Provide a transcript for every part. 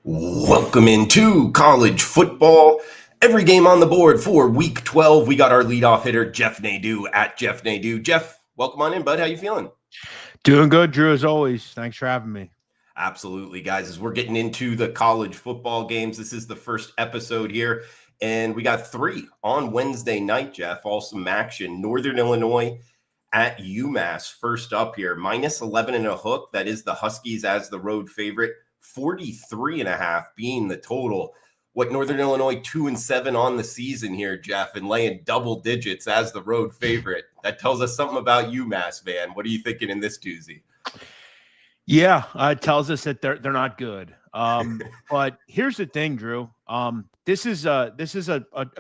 Welcome into college football. Every game on the board for week 12. We got our leadoff hitter, Jeff Nadeau at Jeff Nadeau. Jeff, welcome on in, bud. How you feeling? Doing good, Drew, as always. Thanks for having me. Absolutely, guys. As we're getting into the college football games, this is the first episode here. And we got three on Wednesday night, Jeff. Awesome action. Northern Illinois at UMass. First up here, minus 11 and a hook. That is the Huskies as the road favorite. 43.5 being the total. What, Northern Illinois 2-7 on the season here, Jeff, and laying double digits as the road favorite. That tells us something about UMass, man. What are you thinking in this doozy? Yeah, it tells us that they're not good. But here's the thing, Drew. This is a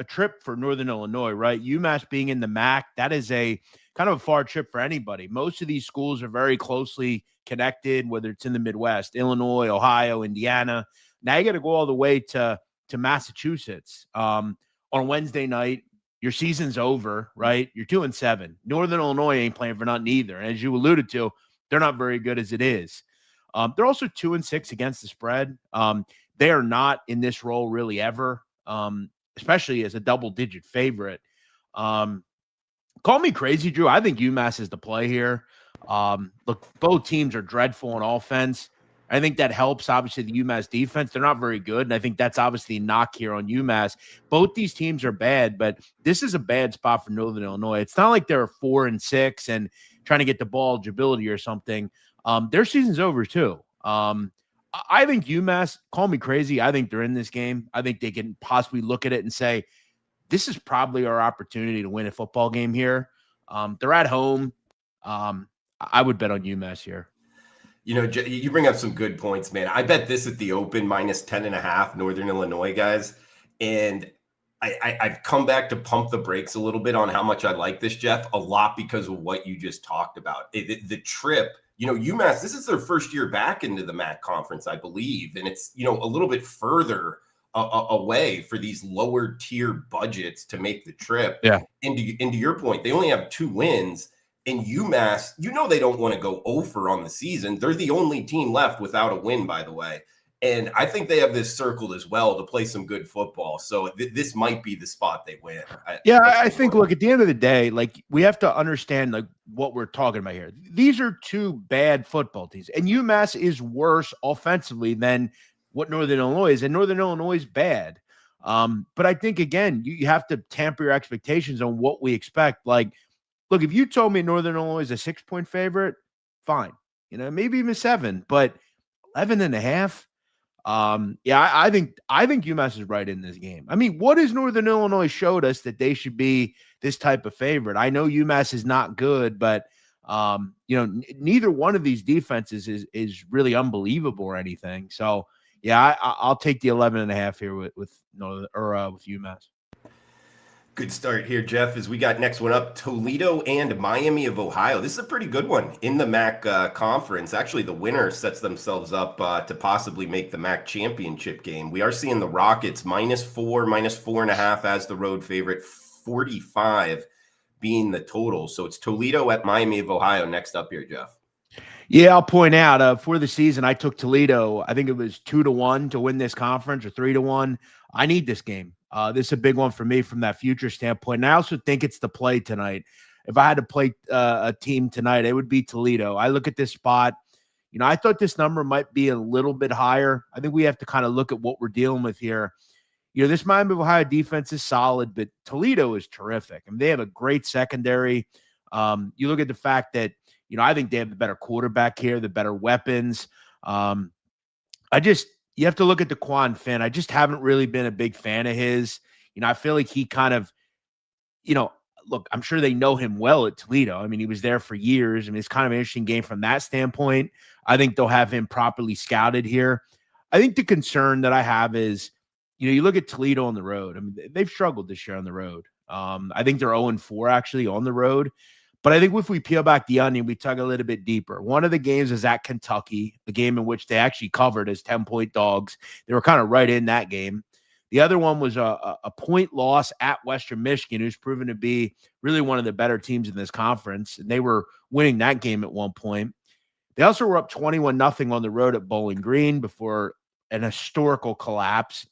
trip for Northern Illinois, right? UMass being in the MAC, that is a kind of a far trip for anybody. Most of these schools are very closely connected, whether it's in the Midwest, Illinois, Ohio, Indiana. Now you got to go all the way to Massachusetts. On Wednesday night, your season's over, right? You're 2-7. Northern Illinois ain't playing for nothing either. And as you alluded to, they're not very good as it is. They're also 2-6 against the spread. They are not in this role really ever, especially as a double-digit favorite. Call me crazy, Drew. I think UMass is the play here. Look, both teams are dreadful on offense. I think that helps, obviously, the UMass defense. They're not very good, and I think that's obviously a knock here on UMass. Both these teams are bad, but this is a bad spot for Northern Illinois. It's not like they're 4-6 and trying to get the ball eligibility or something. Their season's over, too. I think UMass, call me crazy, I think they're in this game. I think they can possibly look at it and say, this is probably our opportunity to win a football game here. They're at home. I would bet on UMass here. You know, you bring up some good points, man. I bet this at the open minus 10.5 Northern Illinois, guys. And I've come back to pump the brakes a little bit on how much I like this, Jeff, a lot because of what you just talked about. The trip, you know, UMass, this is their first year back into the MAC conference, I believe. And it's, you know, a little bit further away for these lower tier budgets to make the trip. Yeah. And to your point, they only have 2 wins. And UMass, you know, they don't want to go over on the season. They're the only team left without a win, by the way. And I think they have this circled as well to play some good football. So this might be the spot they win. I think, look, at the end of the day, like, we have to understand, like, what we're talking about here. These are 2 bad football teams. And UMass is worse offensively than what Northern Illinois is. And Northern Illinois is bad. But I think, again, you have to temper your expectations on what we expect. Like, look, if you told me Northern Illinois is a 6-point favorite, fine. You know, maybe even 7, but 11.5. I think UMass is right in this game. I mean, what has Northern Illinois showed us that they should be this type of favorite? I know UMass is not good, but you know, neither one of these defenses is really unbelievable or anything. So yeah, I'll take the 11.5 here with UMass. Good start here, Jeff, as we got next one up, Toledo and Miami of Ohio. This is a pretty good one in the MAC conference. Actually, the winner sets themselves up to possibly make the MAC championship game. We are seeing the Rockets -4, -4.5 as the road favorite, 45 being the total. So it's Toledo at Miami of Ohio next up here, Jeff. Yeah, I'll point out for the season, I took Toledo. I think it was 2-1 to win this conference or 3-1. I need this game. This is a big one for me from that future standpoint. And I also think it's the play tonight. If I had to play a team tonight, it would be Toledo. I look at this spot. You know, I thought this number might be a little bit higher. I think we have to kind of look at what we're dealing with here. You know, this Miami of Ohio defense is solid, but Toledo is terrific. I mean, they have a great secondary. You look at the fact that, you know, I think they have the better quarterback here, the better weapons. You have to look at DeQuan Finn. I just haven't really been a big fan of his. You know, I feel like he kind of, you know, look, I'm sure they know him well at Toledo. I mean, he was there for years. I mean, it's kind of an interesting game from that standpoint. I think they'll have him properly scouted here. I think the concern that I have is, you know, you look at Toledo on the road. I mean, they've struggled this year on the road. I think they're 0-4 actually on the road. But I think if we peel back the onion, we tug a little bit deeper. One of the games is at Kentucky, the game in which they actually covered as 10-point dogs. They were kind of right in that game. The other one was a point loss at Western Michigan, who's proven to be really one of the better teams in this conference. And they were winning that game at one point. They also were up 21-0 on the road at Bowling Green before an historical collapse.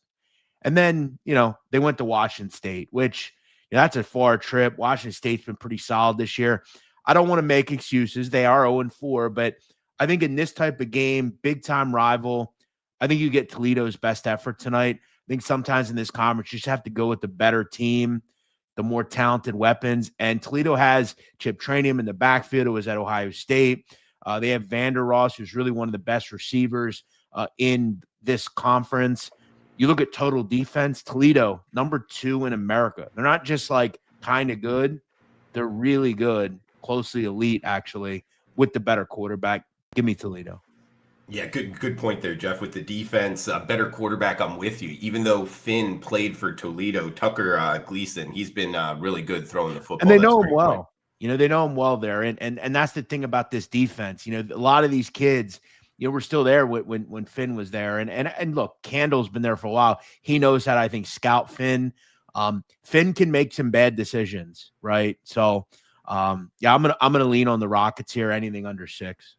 And then, they went to Washington State, which that's a far trip. Washington State's been pretty solid this year. I don't want to make excuses. They are 0-4, but I think in this type of game, big-time rival, I think you get Toledo's best effort tonight. I think sometimes in this conference, you just have to go with the better team, the more talented weapons. And Toledo has Chip Trainium in the backfield, who was at Ohio State. They have Vander Ross, who's really one of the best receivers in this conference. You look at total defense, Toledo, number 2 in America. They're not just like kind of good. They're really good, closely elite, actually, with the better quarterback. Give me Toledo. Yeah, good point there, Jeff. With the defense, better quarterback, I'm with you. Even though Finn played for Toledo, Tucker Gleason, he's been really good throwing the football. And they know him well. They know him well there. And that's the thing about this defense. A lot of these kids, we're still there when Finn was there. And look, Candle's been there for a while. He knows how to, I think, scout Finn. Finn can make some bad decisions, right? So, I'm gonna lean on the Rockets here. Anything under 6.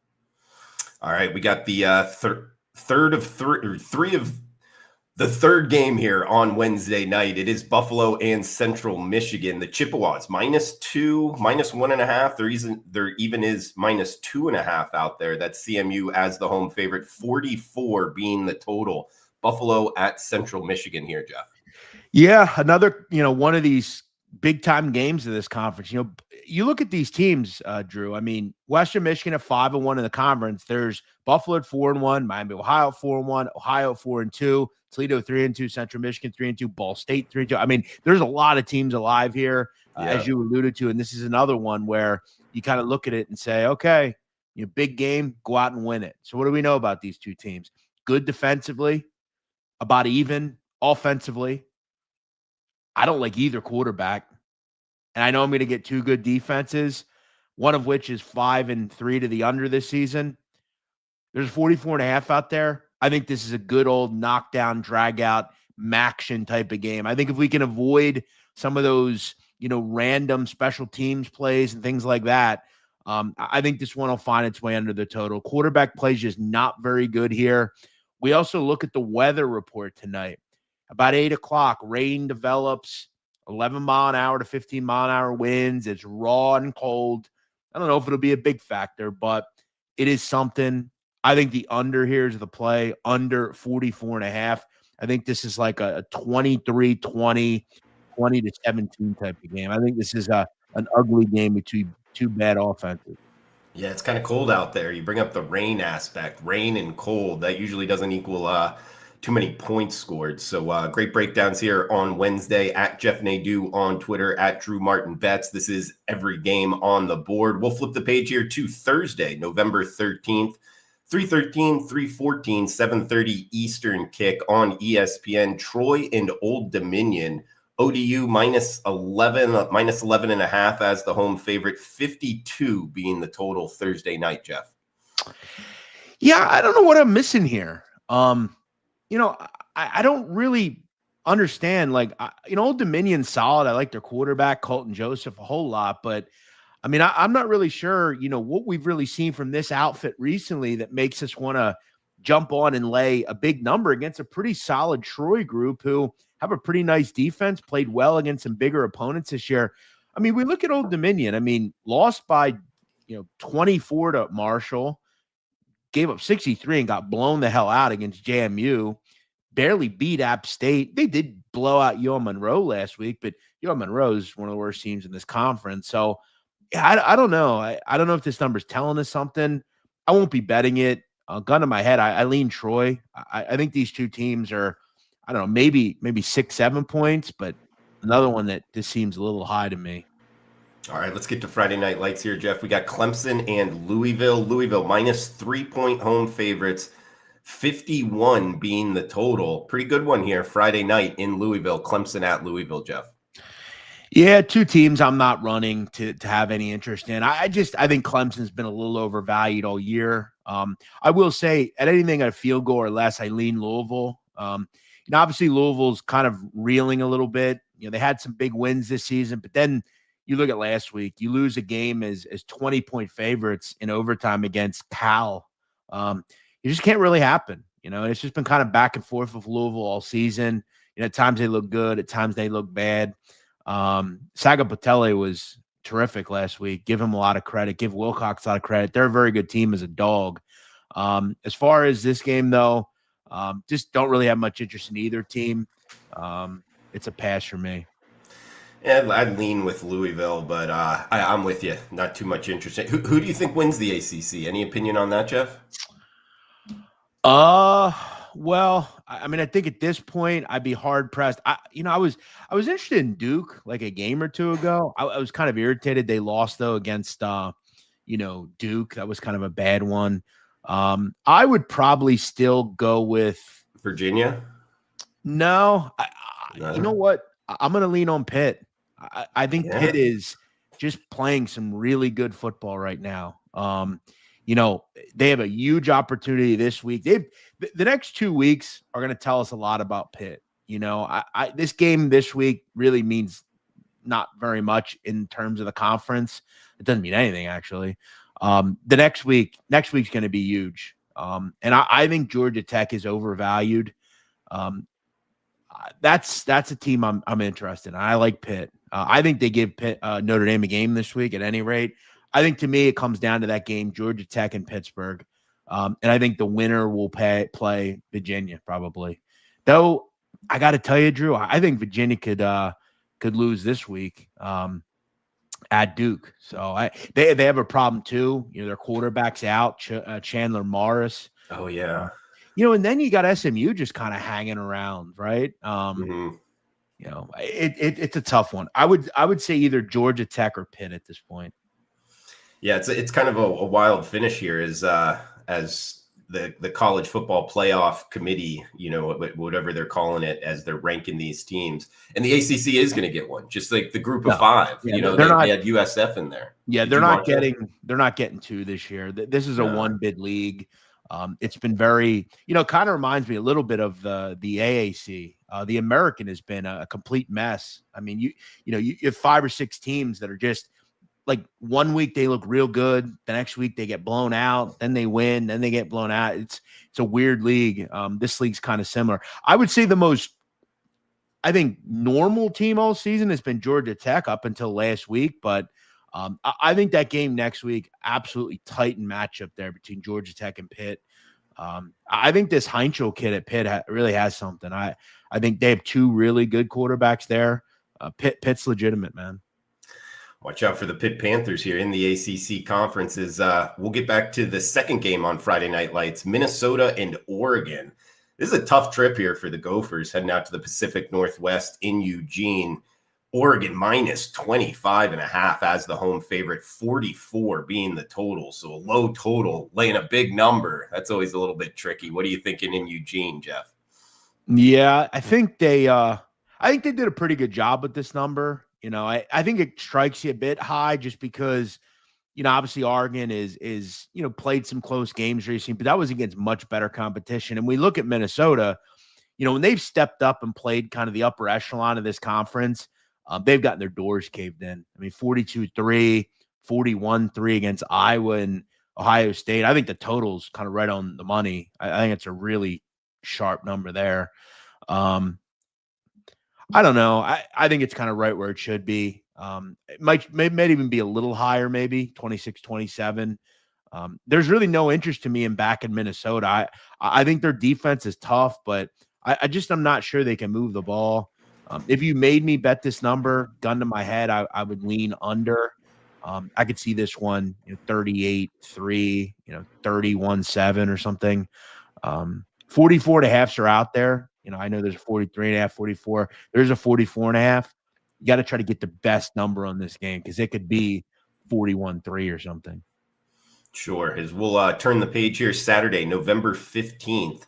All right, we got the third game here on Wednesday night. It is Buffalo and Central Michigan. The Chippewas -2, -1.5. There even is -2.5 out there. That's CMU as the home favorite. 44 being the total. Buffalo at Central Michigan here, Jeff. Yeah, another one of these big time games of this conference. You look at these teams, Drew. I mean, Western Michigan at 5-1 in the conference. There's Buffalo at 4-1, Miami, Ohio 4-1, Ohio 4-2, Toledo 3-2, Central Michigan 3-2, Ball State 3-2. I mean, there's a lot of teams alive here, as you alluded to, and this is another one where you kind of look at it and say, okay, big game, go out and win it. So what do we know about these two teams? Good defensively, about even offensively. I don't like either quarterback. And I know I'm going to get 2 good defenses, one of which is 5-3 to the under this season. There's 44.5 out there. I think this is a good old knockdown, drag out, Maction type of game. I think if we can avoid some of those, random special teams plays and things like that, I think this one will find its way under the total. Quarterback play is just not very good here. We also look at the weather report tonight. About 8 o'clock, rain develops. 11-mile-an-hour to 15-mile-an-hour winds. It's raw and cold. I don't know if it'll be a big factor, but it is something. I think the under here is the play, under 44.5. I think this is like a 23-20, 20-17 type of game. I think this is an ugly game between 2 bad offenses. Yeah, it's kind of cold out there. You bring up the rain aspect, rain and cold. That usually doesn't equal too many points scored. So great breakdowns here on Wednesday at Jeff Nadeau on Twitter, at Drew Martin Bets. This is every game on the board. We'll flip the page here to Thursday, November 13th, 3:13, 3:14, 7:30 Eastern kick on ESPN. Troy and Old Dominion. ODU -11.5 as the home favorite, 52 being the total Thursday night, Jeff. Yeah, I don't know what I'm missing here. I don't really understand. Old Dominion's solid. I like their quarterback, Colton Joseph, a whole lot. But, I mean, I'm not really sure, what we've really seen from this outfit recently that makes us want to jump on and lay a big number against a pretty solid Troy group who have a pretty nice defense, played well against some bigger opponents this year. I mean, we look at Old Dominion. I mean, lost by, 24 to Marshall. Gave up 63 and got blown the hell out against JMU. Barely beat App State. They did blow out UM Monroe last week, but UM Monroe is one of the worst teams in this conference. So, yeah, I don't know. I don't know if this number's telling us something. I won't be betting it. Gun to my head, I lean Troy. I think these two teams are, I don't know, maybe 6-7 points, but another one that just seems a little high to me. All right, let's get to Friday night lights here, Jeff. We got Clemson and Louisville. Louisville -3-point home favorites, 51 being the total. Pretty good one here Friday night in Louisville. Clemson at Louisville, Jeff. Yeah, 2 teams I'm not running to have any interest in. I think Clemson's been a little overvalued all year. I will say at anything at a field goal or less, I lean Louisville. Obviously Louisville's kind of reeling a little bit. They had some big wins this season, but then you look at last week, you lose a game as 20-point favorites in overtime against Cal. It just can't really happen. And it's just been kind of back and forth with Louisville all season. At times they look good, at times they look bad. Sagapatele was terrific last week. Give him a lot of credit. Give Wilcox a lot of credit. They're a very good team as a dog. As far as this game, though, just don't really have much interest in either team. It's a pass for me. Yeah, I'd lean with Louisville, but I'm with you. Not too much interest. Who do you think wins the ACC? Any opinion on that, Jeff? Well, I mean, I think at this point I'd be hard pressed. I was interested in Duke like a game or two ago. I was kind of irritated they lost though against Duke. That was kind of a bad one. I would probably still go with Virginia. No, you know what? I'm going to lean on Pitt. I think Pitt is just playing some really good football right now. They have a huge opportunity this week. The next 2 weeks are going to tell us a lot about Pitt. This game this week really means not very much in terms of the conference. It doesn't mean anything actually. The next week's going to be huge. And I think Georgia Tech is overvalued. That's a team I'm interested in. I like Pitt. I think they give Pitt, Notre Dame a game this week at any rate. I think to me it comes down to that game, Georgia Tech and Pittsburgh. And I think the winner will play Virginia probably. Though I got to tell you, Drew, I think Virginia could lose this week at Duke. So they have a problem too. Their quarterback's out, Chandler Morris. Oh yeah. And then you got SMU just kind of hanging around, right? It's a tough one. I would say either Georgia Tech or Pitt at this point. Yeah, it's kind of a wild finish here as the college football playoff committee, whatever they're calling it, as they're ranking these teams, and the ACC is going to get one, just like the group of five. Yeah, they had USF in there. Yeah, they're not getting two this year. This is a one bid league. It's been very, kind of reminds me a little bit of the AAC. The American has been a complete mess. I mean, you have 5 or 6 teams that are just like 1 week they look real good, the next week they get blown out, then they win, then they get blown out. It's a weird league. This league's kind of similar. I would say the most, I think, normal team all season has been Georgia Tech up until last week, but I think that game next week, absolutely tightened matchup there between Georgia Tech and Pitt. I think this Heinzel kid at Pitt really has something. I think they have 2 really good quarterbacks there. Pitt's legitimate, man. Watch out for the Pitt Panthers here in the ACC conferences. We'll get back to the second game on Friday Night Lights, Minnesota and Oregon. This is a tough trip here for the Gophers heading out to the Pacific Northwest in Eugene. Oregon minus 25.5 as the home favorite, 44 being the total. So a low total, laying a big number. That's always a little bit tricky. What are you thinking in Eugene, Jeff? Yeah, I think they did a pretty good job with this number. I think it strikes you a bit high just because, obviously Oregon is played some close games recently, but that was against much better competition. And we look at Minnesota, when they've stepped up and played kind of the upper echelon of this conference, they've gotten their doors caved in. I mean, 42-3, 41-3 against Iowa and Ohio State. I think the total's kind of right on the money. I think it's a really sharp number there. I don't know. I think it's kind of right where it should be. It might even be a little higher, maybe 26-27. There's really no interest to me in back in Minnesota. I think their defense is tough, but I'm not sure they can move the ball. If you made me bet this number, gun to my head, I would lean under. I could see this one 38-3, 31-7 or something. 44.5s are out there. I know there's a 43.5, 44. There's a 44.5. You got to try to get the best number on this game because it could be 41-3 or something. Sure. As we'll turn the page here, Saturday, November 15th,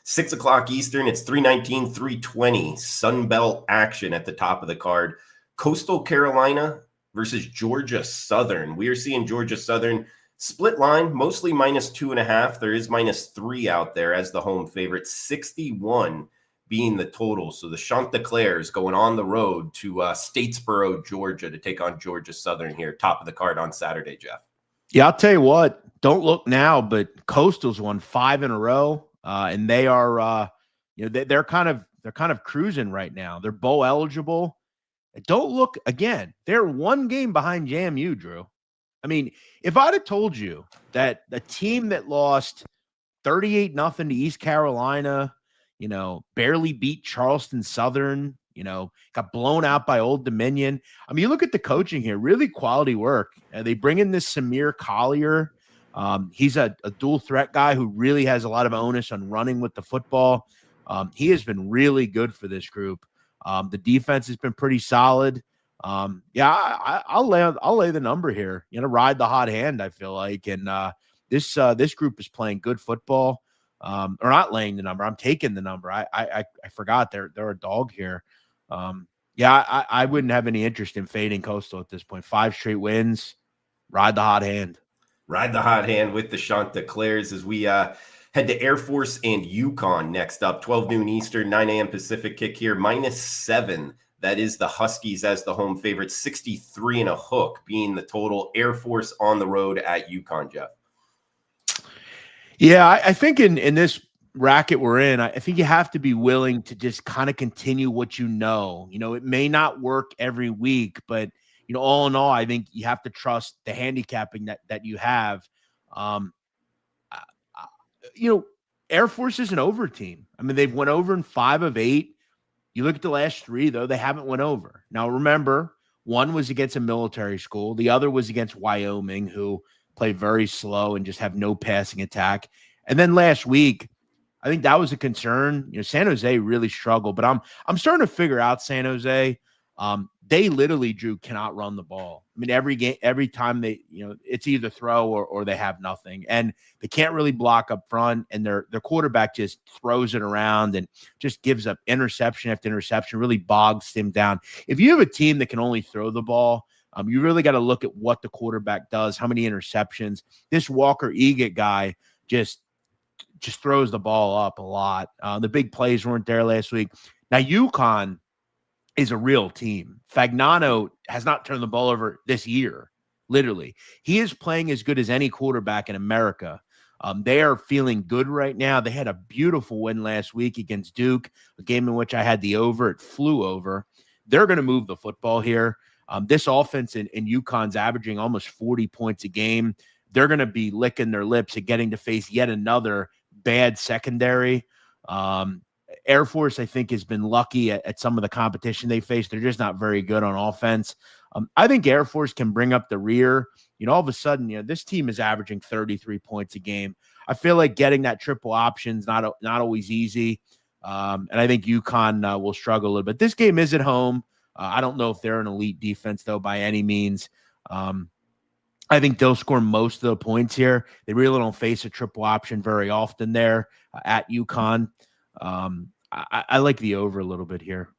6 o'clock Eastern. It's 319, 320 Sun Belt action at the top of the card. Coastal Carolina versus Georgia Southern. We are seeing Georgia Southern split line, mostly minus 2.5. There is minus 3 out there as the home favorite, 61 being the total. So the Chanticleers going on the road to Statesboro, Georgia to take on Georgia Southern here, top of the card on Saturday, Jeff. Yeah, I'll tell you what, don't look now, but Coastal's won 5 in a row. and they are, they're kind of cruising right now. They're bowl eligible. Don't look again. They're one game behind JMU, Drew. I mean, if I'd have told you that the team that lost 38-0 to East Carolina, barely beat Charleston Southern, got blown out by Old Dominion. I mean, you look at the coaching here, really quality work. They bring in this Samir Collier. He's a dual threat guy who really has a lot of onus on running with the football. He has been really good for this group. The defense has been pretty solid. I'll lay the number here. Ride the hot hand, I feel like. And this group is playing good football. Or not laying the number. I'm taking the number. I forgot they're a dog here. I wouldn't have any interest in fading Coastal at this point. 5 straight wins. Ride the hot hand. Ride the hot hand with the Shanta Claires as we head to Air Force and UConn next up. 12 noon Eastern, 9 a.m. Pacific kick here. -7. That is the Huskies as the home favorite. 63 and a hook being the total. Air Force on the road at UConn, Jeff. Yeah, I think in this racket we're in, I think you have to be willing to just kind of continue what you know. It may not work every week, but all in all, I think you have to trust the handicapping that you have. Air Force is an over team. I mean, they've went over in 5 of 8. You look at the last 3, though, they haven't went over. Now, remember, one was against a military school. The other was against Wyoming, who play very slow and just have no passing attack. And then last week, I think that was a concern. San Jose really struggled, but I'm starting to figure out San Jose. They literally, Drew, cannot run the ball. I mean, every time they, it's either throw or they have nothing, and they can't really block up front. And their quarterback just throws it around and just gives up interception after interception, really bogs him down. If you have a team that can only throw the ball, you really got to look at what the quarterback does, how many interceptions. This Walker Egan guy just throws the ball up a lot. The big plays weren't there last week. Now, UConn is a real team. Fagnano has not turned the ball over this year, literally. He is playing as good as any quarterback in America. They are feeling good right now. They had a beautiful win last week against Duke, a game in which I had the over. It flew over. They're going to move the football here. This offense in UConn's averaging almost 40 points a game. They're going to be licking their lips at getting to face yet another bad secondary. Air Force, I think, has been lucky at some of the competition they face. They're just not very good on offense. I think Air Force can bring up the rear. All of a sudden, this team is averaging 33 points a game. I feel like getting that triple option is not always easy. And I think UConn will struggle a little bit. This game is at home. I don't know if they're an elite defense, though, by any means. I think they'll score most of the points here. They really don't face a triple option very often there at UConn. I like the over a little bit here.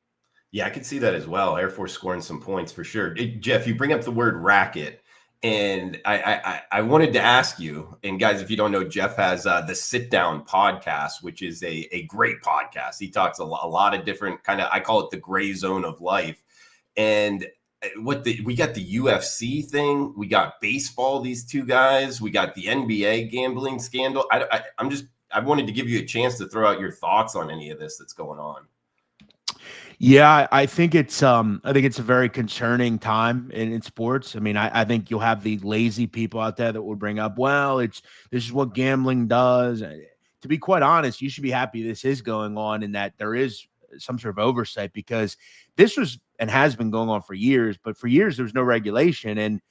Yeah, I could see that as well. Air Force scoring some points for sure. Jeff, you bring up the word racket, and I wanted to ask you, and guys, if you don't know, Jeff has the Sit Down podcast, which is a great podcast. He talks a lot of different I call it the gray zone of life. And we got the UFC thing, we got baseball, these two guys, we got the NBA gambling scandal. I wanted to give you a chance to throw out your thoughts on any of this that's going on. Yeah, I think it's a very concerning time in sports. I mean, I think you'll have the lazy people out there that will bring up, well, this is what gambling does. To be quite honest, you should be happy this is going on and that there is some sort of oversight, because this was and has been going on for years, but for years there was no regulation and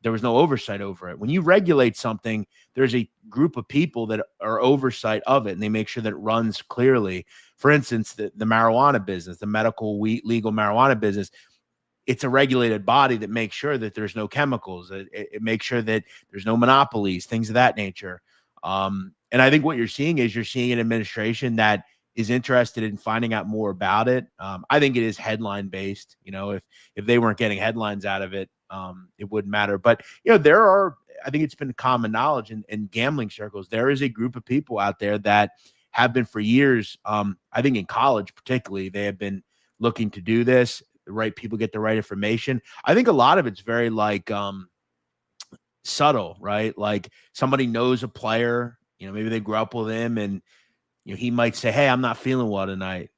there was no oversight over it. When you regulate something, there's a group of people that are oversight of it, and they make sure that it runs clearly. For instance, the marijuana business, the medical legal marijuana business, it's a regulated body that makes sure that there's no chemicals. It makes sure that there's no monopolies, things of that nature. And I think what you're seeing an administration that is interested in finding out more about it. I think it is headline based. If they weren't getting headlines out of it, it wouldn't matter. But, I think it's been common knowledge in gambling circles, there is a group of people out there that have been for years. I think in college, particularly, they have been looking to do this. The right people get the right information. I think a lot of it's very subtle, right? Like somebody knows a player, maybe they grew up with him and he might say, "Hey, I'm not feeling well tonight.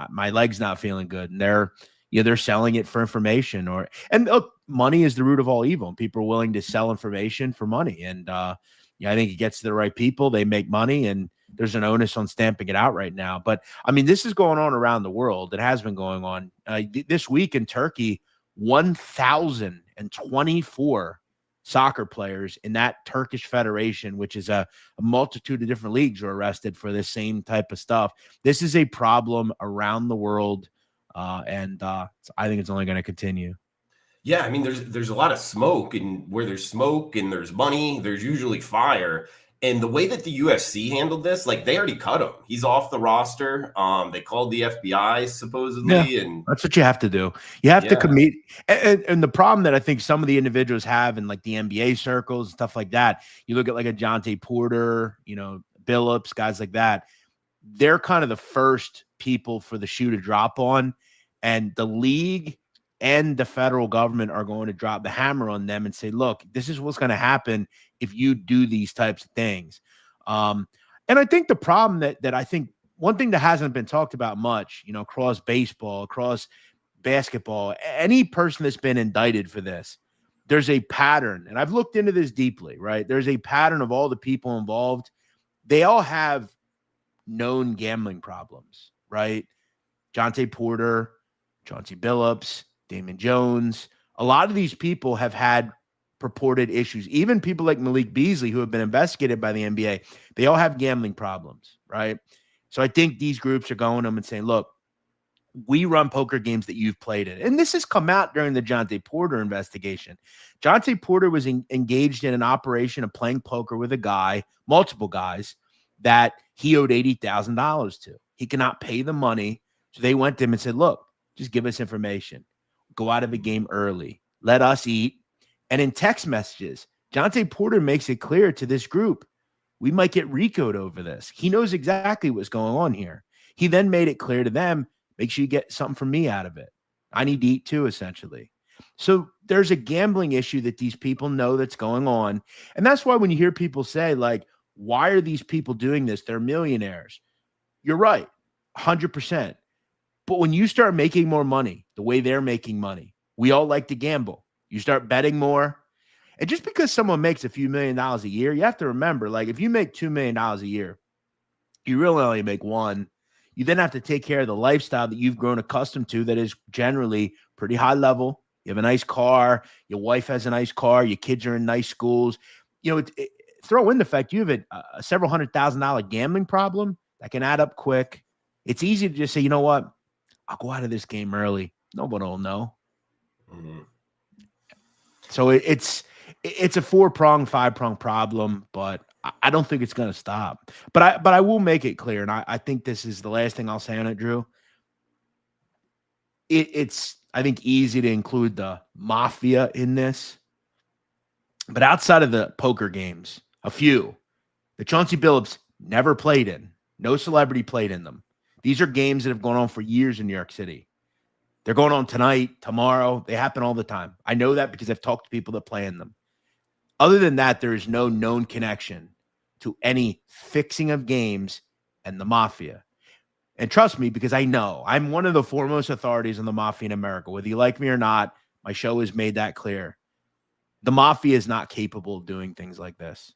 My leg's not feeling good." And they're selling it for information and look, money is the root of all evil. And people are willing to sell information for money. And, I think it gets to the right people. They make money, and there's an onus on stamping it out right now. But I mean, this is going on around the world. It has been going on this week in Turkey. 1,024 soccer players in that Turkish federation, which is a multitude of different leagues, are arrested for this same type of stuff. This is a problem around the world, and I think it's only going to continue. Yeah, I mean, there's a lot of smoke, and where there's smoke and there's money, there's usually fire. And the way that the UFC handled this, like they already cut him. He's off the roster. They called the FBI supposedly, and that's what you have to do. You have to commit. And the problem that I think some of the individuals have in like the NBA circles and stuff like that, you look at like a Jonte Porter, Billups, guys like that. They're kind of the first people for the shoe to drop on, and the league and the federal government are going to drop the hammer on them and say, look, this is what's going to happen if you do these types of things. And I think the problem that I think one thing that hasn't been talked about much, across baseball, across basketball, any person that's been indicted for this, there's a pattern. And I've looked into this deeply, right? There's a pattern of all the people involved. They all have known gambling problems, right? Jonte Porter, Chauncey Billups, Damon Jones. A lot of these people have had purported issues. Even people like Malik Beasley, who have been investigated by the NBA, they all have gambling problems, right? So I think these groups are going to them and saying, look, we run poker games that you've played in. And this has come out during the Jonte Porter investigation. Jonte Porter was engaged in an operation of playing poker with a guy, multiple guys, that he owed $80,000 to. He cannot pay the money. So they went to him and said, look, just give us information. Go out of the game early. Let us eat. And in text messages, Jonte Porter makes it clear to this group, we might get RICO'd over this. He knows exactly what's going on here. He then made it clear to them, make sure you get something from me out of it. I need to eat too, essentially. So there's a gambling issue that these people know that's going on. And that's why when you hear people say, like, why are these people doing this? They're millionaires. You're right, 100%. But when you start making more money the way they're making money, we all like to gamble. You start betting more. And just because someone makes a few $1 million a year, you have to remember, like, if you make $2 million a year, you really only make one. You then have to take care of the lifestyle that you've grown accustomed to that is generally pretty high level. You have a nice car. Your wife has a nice car. Your kids are in nice schools. Throw in the fact you have a several $100,000 gambling problem that can add up quick. It's easy to just say, you know what? I'll go out of this game early. Nobody will know. Mm-hmm. So it's a 4-pronged, 5-pronged problem, but I don't think it's going to stop. But I will make it clear, and I think this is the last thing I'll say on it, Drew. It's I think easy to include the mafia in this, but outside of the poker games, a few, the Chauncey Billups never played in. No celebrity played in them. These are games that have gone on for years in New York City. They're going on tonight, tomorrow. They happen all the time. I know that because I've talked to people that play in them. Other than that, there is no known connection to any fixing of games and the mafia. And trust me, because I know I'm one of the foremost authorities on the mafia in America. Whether you like me or not, my show has made that clear. The mafia is not capable of doing things like this.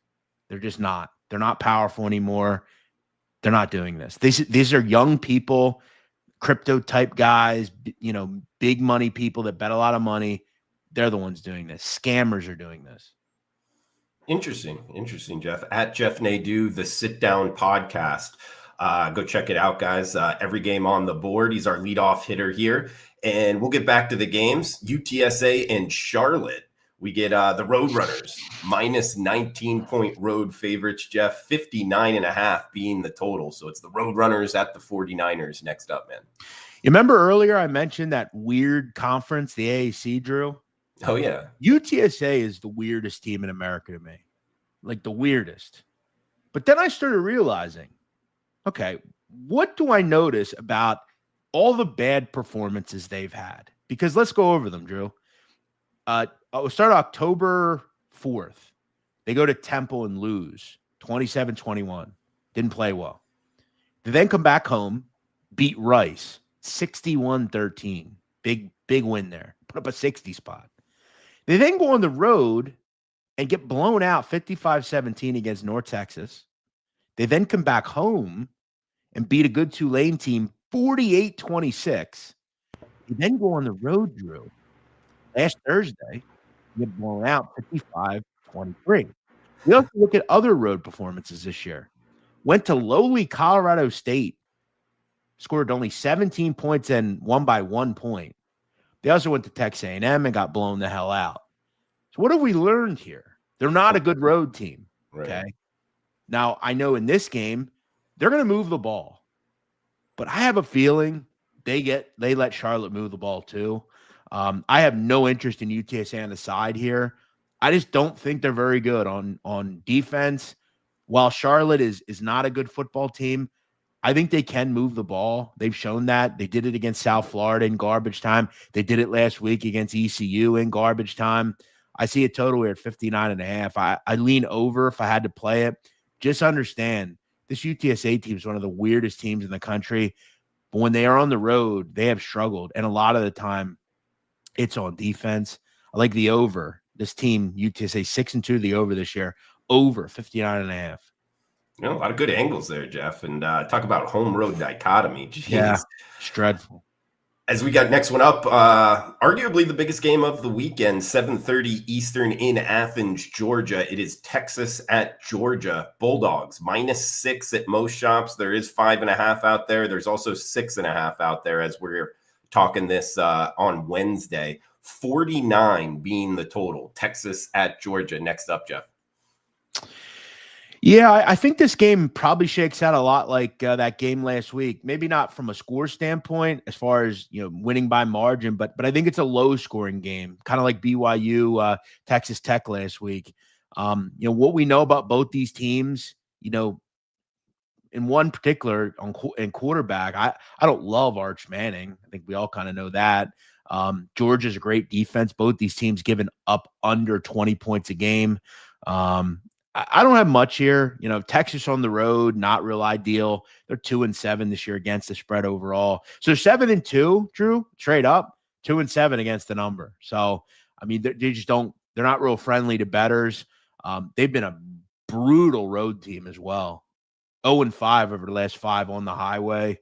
They're just not. They're not powerful anymore. They're not doing this. These are young people, crypto type guys, big money people that bet a lot of money. They're the ones doing this. Scammers are doing this. Interesting, Jeff. At Jeff Nadeau, the Sit Down Podcast. Go check it out, guys. Every game on the board. He's our leadoff hitter here. And we'll get back to the games. UTSA and Charlotte. We get the Roadrunners, minus 19-point road favorites, Jeff, 59.5 being the total. So it's the Roadrunners at the 49ers next up, man. You remember earlier I mentioned that weird conference, the AAC, Drew? Oh, yeah. UTSA is the weirdest team in America to me, like the weirdest. But then I started realizing, okay, what do I notice about all the bad performances they've had? Because let's go over them, Drew. We'll start October 4th. They go to Temple and lose 27-21. Didn't play well. They then come back home, beat Rice 61-13. Big win there. Put up a 60 spot. They then go on the road and get blown out 55-17 against North Texas. They then come back home and beat a good Tulane team 48-26. They then go on the road, Drew. Last Thursday, get blown out 55-23. We also look at other road performances this year. Went to lowly Colorado State, scored only 17 points and won by 1 point. They also went to Texas A&M and got blown the hell out. So what have we learned here? They're not a good road team. Right. Okay. Now, I know in this game, they're going to move the ball. But I have a feeling they let Charlotte move the ball too. I have no interest in UTSA on the side here. I just don't think they're very good on defense. While Charlotte is not a good football team, I think they can move the ball. They've shown that. They did it against South Florida in garbage time. They did it last week against ECU in garbage time. I see a total here at 59.5. I lean over if I had to play it. Just understand, this UTSA team is one of the weirdest teams in the country. But when they are on the road, they have struggled. And a lot of the time, it's on defense. I like the over. This team, UTSA 6-2, the over this year, over 59.5. You know, a lot of good angles there, Jeff. And talk about home road dichotomy. Jeez. Yeah, it's dreadful. As we got next one up, arguably the biggest game of the weekend, 7:30 Eastern in Athens, Georgia. It is Texas at Georgia. Bulldogs -6 at most shops. There is 5.5 out there. There's also 6.5 out there as we're talking this on Wednesday. 49 being the total. Texas at Georgia. Next up, Jeff. Yeah, I think this game probably shakes out a lot like that game last week. Maybe not from a score standpoint as far as, winning by margin, but I think it's a low-scoring game, kind of like BYU, Texas Tech last week. What we know about both these teams, in one particular in quarterback, I don't love Arch Manning. I think we all kind of know that. Georgia's a great defense. Both these teams giving up under 20 points a game. I don't have much here. Texas on the road, not real ideal. They're 2-7 this year against the spread overall. So 7-2, Drew, straight up, 2-7 against the number. So, they're not real friendly to bettors. They've been a brutal road team as well. 0-5 over the last 5 on the highway.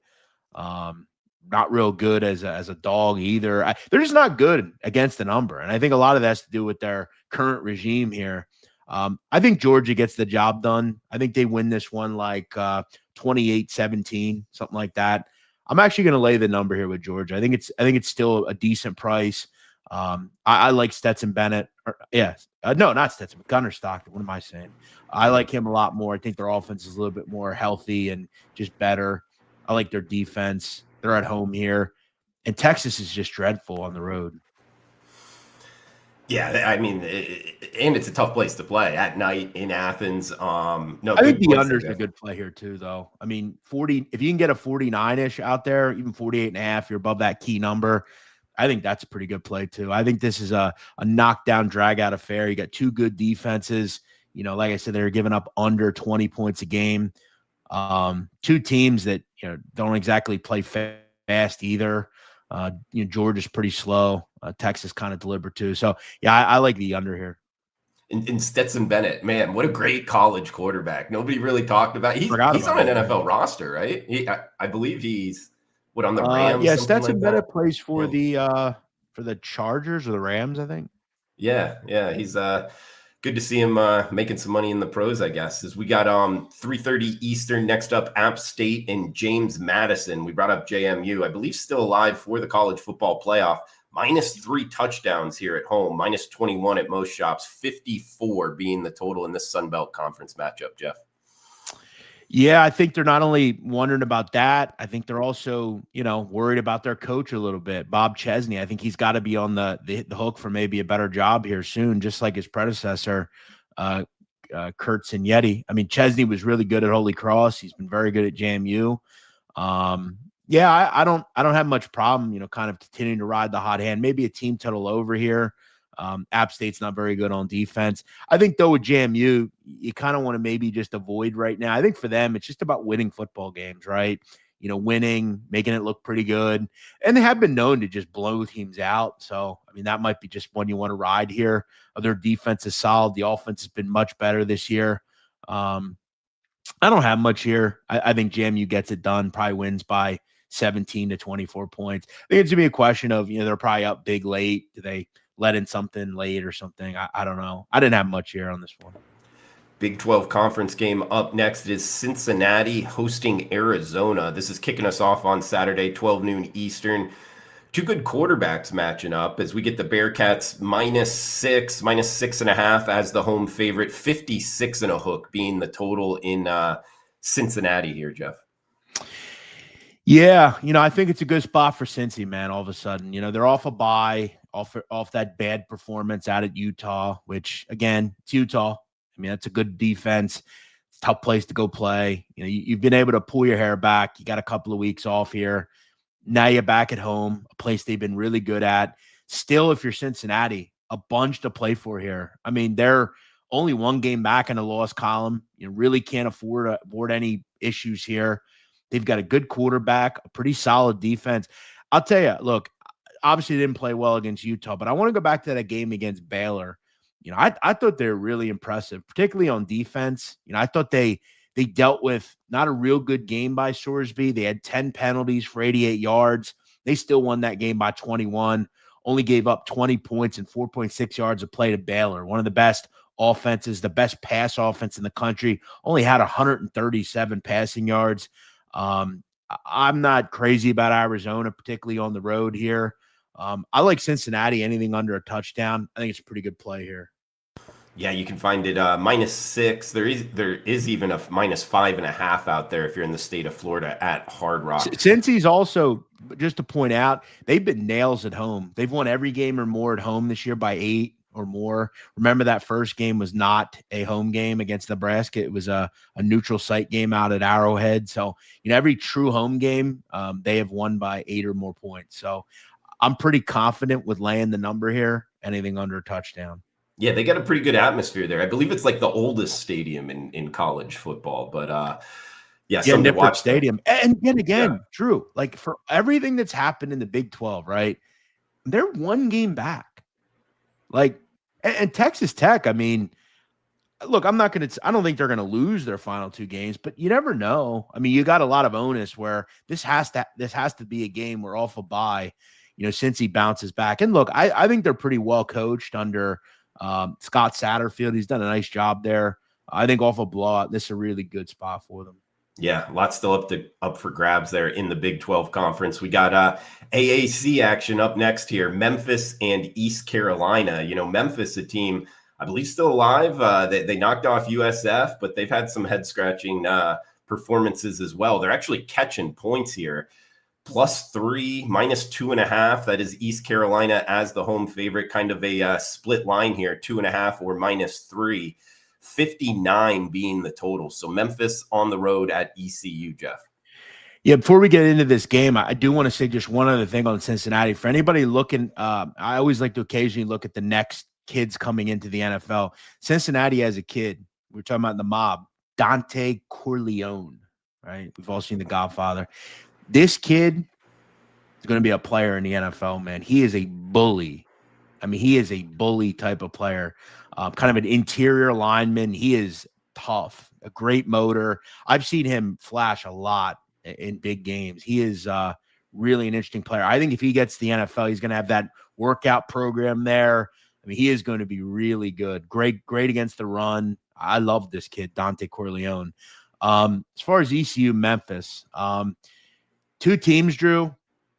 Not real good as a dog either. They're just not good against the number. And I think a lot of that has to do with their current regime here. I think Georgia gets the job done. I think they win this one like 28-17, something like that. I'm actually going to lay the number here with Georgia. I think it's still a decent price. I like Stetson Bennett. No, not Stetson. Gunnar Stockton. What am I saying? I like him a lot more. I think their offense is a little bit more healthy and just better. I like their defense. They're at home here. And Texas is just dreadful on the road. Yeah, and it's a tough place to play at night in Athens. I think the under is a good play here too, though. 40. If you can get a 49-ish out there, even 48.5, you're above that key number. I think that's a pretty good play too. I think this is a knockdown, drag-out affair. You got two good defenses. Like I said, they're giving up under 20 points a game. Two teams that don't exactly play fast either. Georgia's pretty slow. Texas kind of deliberate too. So, yeah, I like the under here. And Stetson Bennett, man, what a great college quarterback. Nobody really talked about. He's on an NFL roster, right? I believe he's on the Rams. Yeah, Stetson Bennett plays for the Chargers or the Rams, I think. Yeah, he's good to see him making some money in the pros, I guess. As we got 3:30 Eastern. Next up, App State and James Madison. We brought up JMU, I believe still alive for the college football playoff. -3 touchdowns here at home, -21 at most shops, 54 being the total in this Sun Belt Conference matchup, Jeff. Yeah, I think they're not only wondering about that, I think they're also, worried about their coach a little bit, Bob Chesney. I think he's got to be on the hook for maybe a better job here soon, just like his predecessor, Kurt Signetti. Chesney was really good at Holy Cross. He's been very good at JMU. I don't have much problem, kind of continuing to ride the hot hand. Maybe a team total over here. App State's not very good on defense. I think, though, with JMU, you kind of want to maybe just avoid right now. I think for them, it's just about winning football games, right? Winning, making it look pretty good. And they have been known to just blow teams out. So, I mean, that might be just one you want to ride here. Their defense is solid. The offense has been much better this year. I don't have much here. I think JMU gets it done, probably wins by 17 to 24 points. I think it's going to be a question of, they're probably up big late. Do they let in something late or something? I don't know. I didn't have much here on this one. Big 12 conference game up next is Cincinnati hosting Arizona. This is kicking us off on Saturday, 12 noon Eastern. Two good quarterbacks matching up as we get the Bearcats -6.5 as the home favorite, 56 and a hook being the total in Cincinnati here, Jeff. Yeah, I think it's a good spot for Cincy, man, all of a sudden. They're off a bye, off that bad performance out at Utah, which, again, it's Utah. I mean, that's a good defense. It's a tough place to go play. You've been able to pull your hair back. You got a couple of weeks off here. Now you're back at home, a place they've been really good at. Still, if you're Cincinnati, a bunch to play for here. I mean, they're only one game back in the loss column. You really can't afford any issues here. They've got a good quarterback, a pretty solid defense. I'll tell you, look, obviously they didn't play well against Utah, but I want to go back to that game against Baylor. I thought they were really impressive, particularly on defense. I thought they dealt with not a real good game by Sorsby. They had 10 penalties for 88 yards. They still won that game by 21, only gave up 20 points and 4.6 yards of play to Baylor. One of the best offenses, the best pass offense in the country, only had 137 passing yards. I'm not crazy about Arizona, particularly on the road here. I like Cincinnati, anything under a touchdown. I think it's a pretty good play here. Yeah, you can find it -6. There is even a -5.5 out there if you're in the state of Florida at Hard Rock. Cincy's also, just to point out, they've been nails at home. They've won every game or more at home this year by 8 or more. Remember, that first game was not a home game against Nebraska. It was a neutral site game out at Arrowhead. So, every true home game, they have won by 8 or more points. So I'm pretty confident with laying the number here, anything under a touchdown. Yeah, they got a pretty good atmosphere there. I believe it's like the oldest stadium in college football, but yeah, Nippert Stadium. And yet again, Drew, like for everything that's happened in the Big 12, right? They're one game back. Like, and Texas Tech, I mean, look, I don't think they're going to lose their final 2 games, but you never know. I mean, you got a lot of onus where this has to be a game where off a bye, since he bounces back. And look, I think they're pretty well coached under Scott Satterfield. He's done a nice job there. I think off a blowout, this is a really good spot for them. Yeah, lots still up for grabs there in the Big 12 conference. We got AAC action up next here. Memphis and East Carolina. Memphis, a team I believe still alive. They knocked off USF, but they've had some head scratching performances as well. They're actually catching points here. +3, -2.5. That is East Carolina as the home favorite. Kind of a split line here, 2.5 or -3. 59 being the total. So Memphis on the road at ECU, Jeff. Yeah, before we get into this game, I do want to say just one other thing on Cincinnati. For anybody looking, I always like to occasionally look at the next kids coming into the NFL. Cincinnati as a kid, we're talking about the mob, Dante Corleone, right? We've all seen The Godfather. This kid is going to be a player in the NFL, man. He is a bully. I mean, he is a bully type of player, kind of an interior lineman. He is tough, a great motor. I've seen him flash a lot in big games. He is really an interesting player. I think if he gets to the NFL, he's going to have that workout program there. I mean, he is going to be really good. Great against the run. I love this kid, Dante Corleone. As far as ECU, Memphis, 2 teams, Drew.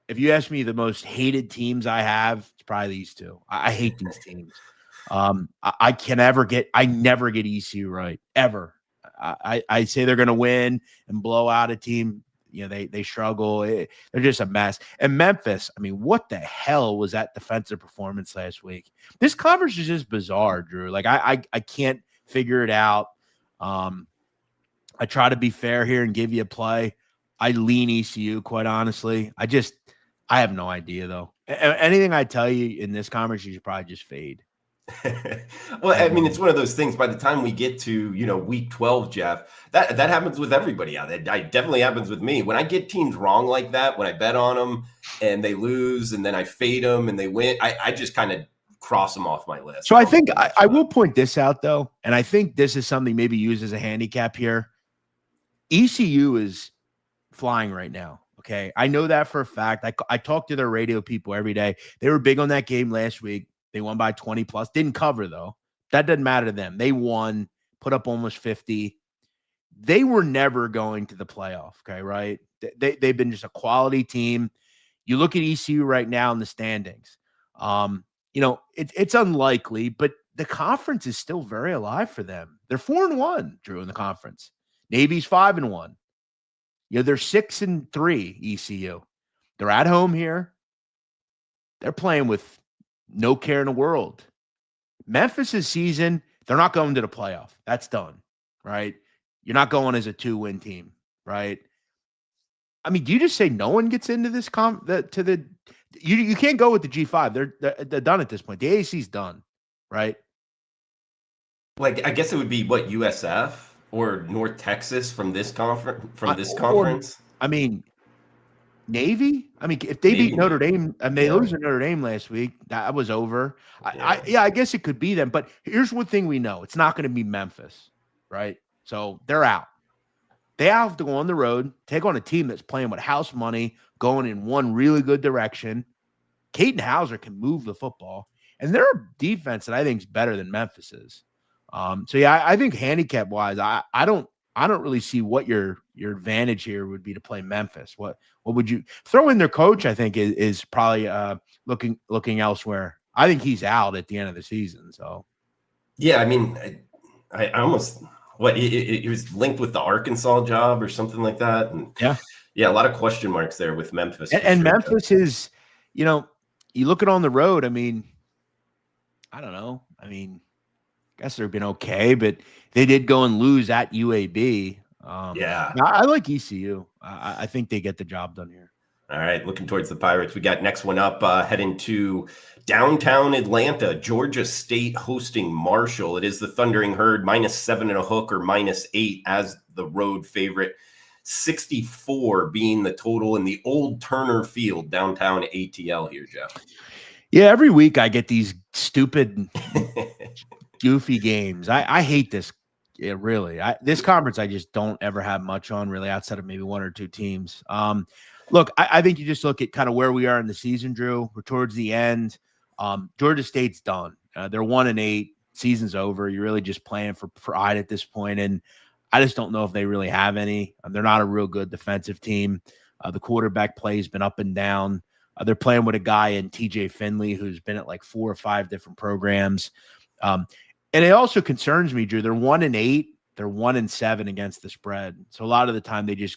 If you ask me the most hated teams I have, it's probably these 2. I hate these teams. I never get ECU right, ever. I say they're going to win and blow out a team. They struggle. They're just a mess. And Memphis, I mean, what the hell was that defensive performance last week? This conference is just bizarre, Drew. Like, I can't figure it out. I try to be fair here and give you a play. I lean ECU, quite honestly. I I have no idea though. Anything I tell you in this conference, you should probably just fade. Well, I mean, it's one of those things. By the time we get to week 12, Jeff, that happens with everybody out there. That definitely happens with me. When I get teams wrong like that, when I bet on them and they lose, and then I fade them and they win, I just kind of cross them off my list. So I think I will point this out though, and I think this is something maybe used as a handicap here. ECU is flying right now. Okay, I know that for a fact. I talk to their radio people every day. They were big on that game last week. They won by 20 plus. Didn't cover, though. That doesn't matter to them. They won, put up almost 50. They were never going to the playoff, okay, right? They've been just a quality team. You look at ECU right now in the standings. It's unlikely, but the conference is still very alive for them. They're 4-1, Drew, in the conference. Navy's 5-1. They're 6-3, ECU. They're at home here. They're playing with no care in the world. Memphis' season, they're not going to the playoff. That's done, right? You're not going as a 2-win team, right? I mean, do you just say no one gets into this you can't go with the G5. They're done at this point. The AAC's done, right? Like, I guess it would be what, USF or North Texas from this conference? I mean, Navy? I mean, if they beat Notre Dame and they lose to Notre Dame last week, that was over. I guess it could be them. But here's one thing we know. It's not going to be Memphis, right? So they're out. They have to go on the road, take on a team that's playing with house money, going in one really good direction. Caden Hauser can move the football. And they're a defense that I think is better than Memphis is. I think handicap-wise, I don't really see what your advantage here would be to play Memphis. What would you throw in their coach? I think is probably looking elsewhere. I think he's out at the end of the season. So, yeah, I mean, I almost it was linked with the Arkansas job or something like that, and a lot of question marks there with Memphis. And Memphis is, you look at on the road. I mean, I don't know. I mean, I guess they've been okay, but they did go and lose at UAB. I like ECU. I think they get the job done here. All right, looking towards the Pirates. We got next one up, heading to downtown Atlanta, Georgia State hosting Marshall. It is the Thundering Herd, -7 and a hook or -8 as the road favorite. 64 being the total in the old Turner Field, downtown ATL here, Jeff. Yeah, every week I get these stupid, goofy games. I hate this. Yeah, really. This conference I just don't ever have much on, really, outside of maybe one or two teams. Look, I think you just look at kind of where we are in the season, Drew. We're towards the end. Georgia State's done. They're 1-8. Season's over. You're really just playing for pride at this point, and I just don't know if they really have any. They're not a real good defensive team. The quarterback play has been up and down. They're playing with a guy in TJ Finley who's been at like 4 or 5 different programs. And it also concerns me, Drew. They're 1-8. They're 1-7 against the spread. So a lot of the time they just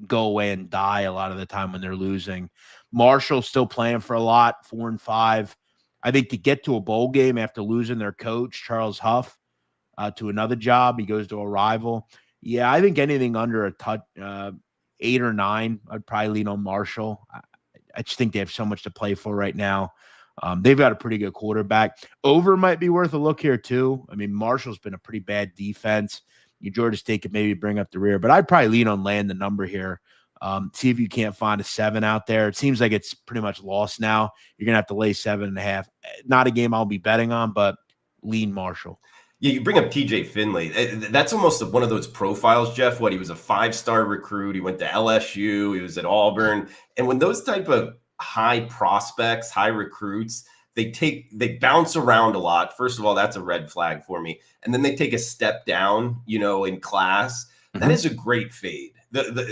go away and die a lot of the time when they're losing. Marshall's still playing for a lot, 4-5. I think to get to a bowl game after losing their coach, Charles Huff, to another job, he goes to a rival. Yeah, I think anything under a 8 or 9, I'd probably lean on Marshall. I just think they have so much to play for right now. They've got a pretty good quarterback. Over might be worth a look here, too. I mean, Marshall's been a pretty bad defense. Georgia State could maybe bring up the rear, but I'd probably lean on laying the number here. See if you can't find a 7 out there. It seems like it's pretty much lost now. You're going to have to lay 7.5. Not a game I'll be betting on, but lean Marshall. Yeah, you bring up TJ Finley. That's almost one of those profiles, Jeff. He was a 5-star recruit. He went to LSU. He was at Auburn. And when those type of high prospects, high recruits, they bounce around a lot. First of all, that's a red flag for me. And then they take a step down, in class. Mm-hmm. That is a great fade.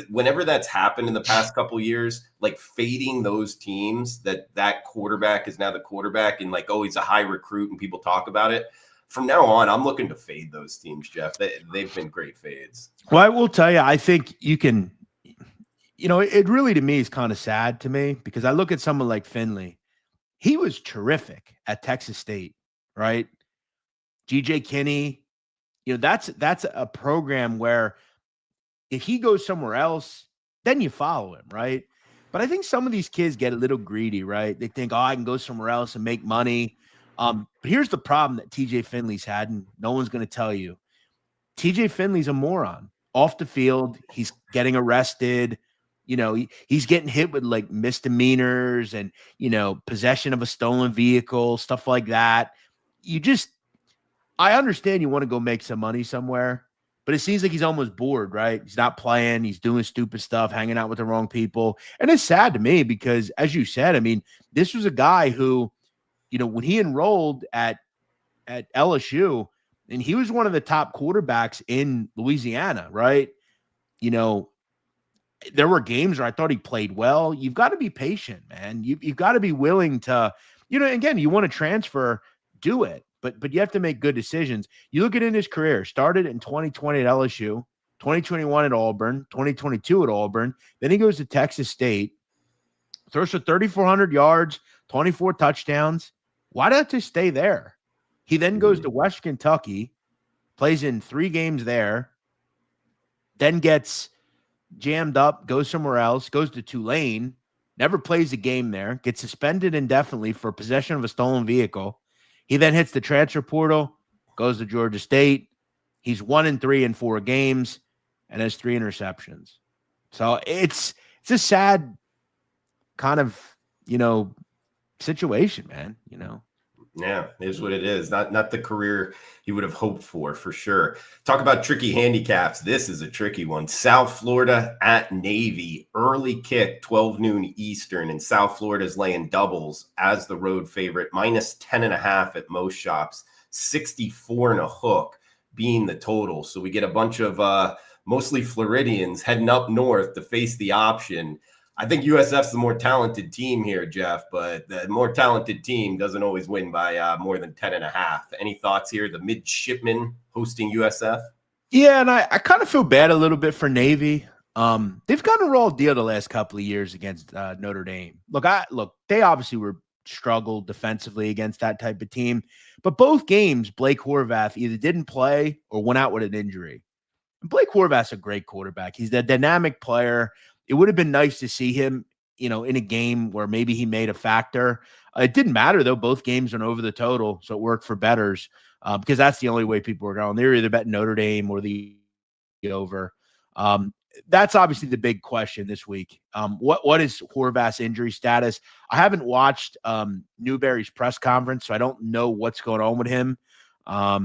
Whenever that's happened in the past couple of years, like fading those teams that quarterback is now the quarterback and like, oh, he's a high recruit and people talk about it. From now on, I'm looking to fade those teams, Jeff. They've been great fades. Well, I will tell you, I think you can, it really to me is kind of sad to me because I look at someone like Finley. He was terrific at Texas State, right? GJ Kinney, that's a program where if he goes somewhere else, then you follow him, right? But I think some of these kids get a little greedy, right? They think, oh, I can go somewhere else and make money. But here's the problem that TJ Finley's had, and no one's going to tell you. TJ Finley's a moron. Off the field, he's getting arrested. He's getting hit with like misdemeanors and, possession of a stolen vehicle, stuff like that. I understand you want to go make some money somewhere, but it seems like he's almost bored, right? He's not playing. He's doing stupid stuff, hanging out with the wrong people. And it's sad to me because, as you said, I mean, this was a guy who, when he enrolled at LSU, and he was one of the top quarterbacks in Louisiana, right? There were games where I thought he played well. You've got to be patient, man. You've got to be willing to, again, you want to transfer, do it. But you have to make good decisions. You look at in his career, started in 2020 at LSU, 2021 at Auburn, 2022 at Auburn. Then he goes to Texas State, throws for 3,400 yards, 24 touchdowns. Why not just stay there? He then goes to West Kentucky, plays in 3 games there, then gets jammed up, goes somewhere else, goes to Tulane, never plays a game there, gets suspended indefinitely for possession of a stolen vehicle. He then hits the transfer portal, goes to Georgia State. He's 1-3 in 4 games and has 3 interceptions. So it's a sad kind of, situation, man, Yeah, it is what it is. Not the career he would have hoped for sure. Talk about tricky handicaps. This is a tricky one. South Florida at Navy. Early kick, 12 noon Eastern, and South Florida is laying doubles as the road favorite, minus 10.5 at most shops, 64 and a hook being the total. So we get a bunch of mostly Floridians heading up north to face the option. I think USF's the more talented team here, Jeff, but the more talented team doesn't always win by more than 10.5. Any thoughts here? The midshipmen hosting USF? Yeah, and I kind of feel bad a little bit for Navy. They've gotten a raw deal the last couple of years against Notre Dame. Look, they obviously struggled defensively against that type of team, but both games, Blake Horvath either didn't play or went out with an injury. And Blake Horvath's a great quarterback. He's a dynamic player. It would have been nice to see him, in a game where maybe he made a factor. It didn't matter, though. Both games went over the total, so it worked for bettors because that's the only way people were going. They were either betting Notre Dame or the over. That's obviously the big question this week. What is Horvath's injury status? I haven't watched Newberry's press conference, so I don't know what's going on with him. I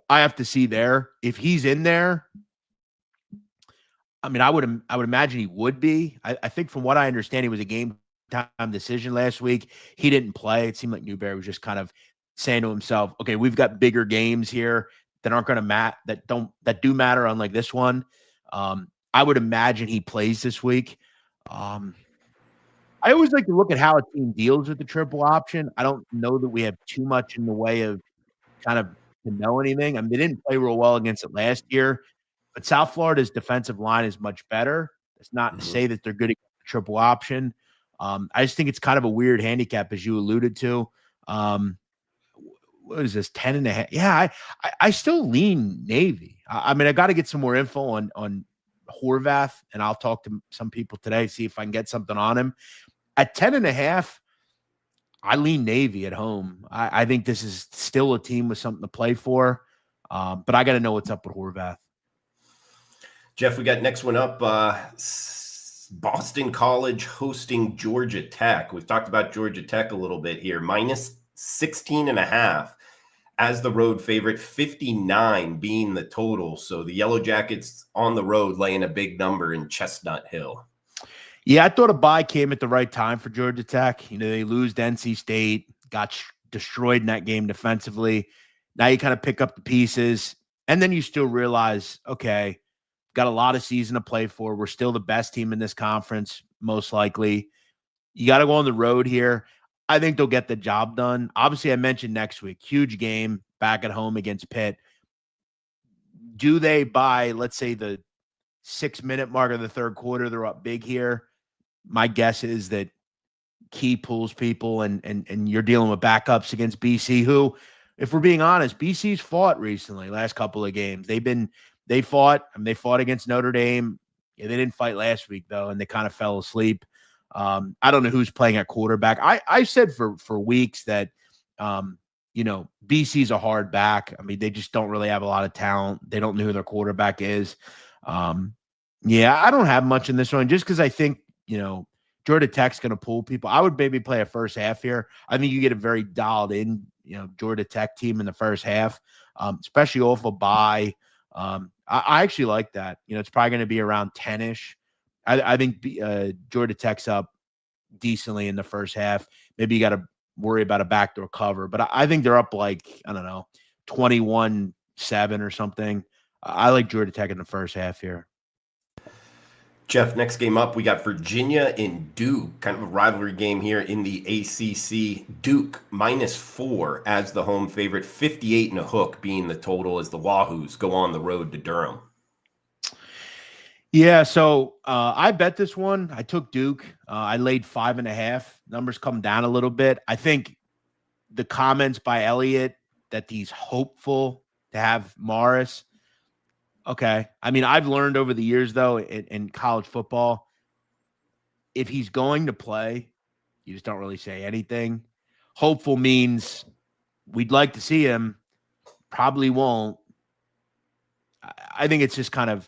have to see there. If he's in there, I mean, I would imagine he would be. I think from what I understand, he was a game time decision last week. He didn't play. It seemed like Newberry was just kind of saying to himself, okay, we've got bigger games here that aren't going to that do matter, unlike this one. I would imagine he plays this week. I always like to look at how a team deals with the triple option. I don't know that we have too much in the way of kind of to know anything. I mean, they didn't play real well against it last year. But South Florida's defensive line is much better. It's not to say that they're good at the triple option. I just think it's kind of a weird handicap, as you alluded to. What is this, 10.5? Yeah, I still lean Navy. I mean, I got to get some more info on Horvath, and I'll talk to some people today, see if I can get something on him. At 10.5, I lean Navy at home. I think this is still a team with something to play for, but I got to know what's up with Horvath. Jeff, we got next one up, Boston College hosting Georgia Tech. We've talked about Georgia Tech a little bit here, minus 16.5 as the road favorite, 59 being the total. So the Yellow Jackets on the road laying a big number in Chestnut Hill. Yeah, I thought a bye came at the right time for Georgia Tech. They lose to NC State, got destroyed in that game defensively. Now you kind of pick up the pieces, and then you still realize, okay, got a lot of season to play for. We're still the best team in this conference, most likely. You got to go on the road here. I think they'll get the job done. Obviously, I mentioned next week, huge game back at home against Pitt. Do they, by, let's say, the 6-minute mark of the third quarter, they're up big here? My guess is that Key pulls people, and you're dealing with backups against BC, who, if we're being honest, BC's fought recently, last couple of games. They fought against Notre Dame. Yeah, they didn't fight last week though, and they kind of fell asleep. I don't know who's playing at quarterback. I said for weeks that BC's a hard back. I mean, they just don't really have a lot of talent. They don't know who their quarterback is. Yeah, I don't have much in this one just because I think, Georgia Tech's going to pull people. I would maybe play a first half here. I think you get a very dialed in, Georgia Tech team in the first half, especially off a bye. I actually like that. It's probably going to be around 10-ish. I think Georgia Tech's up decently in the first half. Maybe you got to worry about a backdoor cover, but I think they're up like, I don't know, 21-7 or something. I like Georgia Tech in the first half here. Jeff, next game up, we got Virginia and Duke, kind of a rivalry game here in the ACC. Duke -4 as the home favorite, 58 and a hook being the total as the Wahoos go on the road to Durham. Yeah, so I bet this one. I took Duke. I laid 5.5. Numbers come down a little bit. I think the comments by Elliott that he's hopeful to have Morris. Okay. I mean, I've learned over the years, though, in college football, if he's going to play, you just don't really say anything. Hopeful means we'd like to see him, probably won't. I think it's just kind of,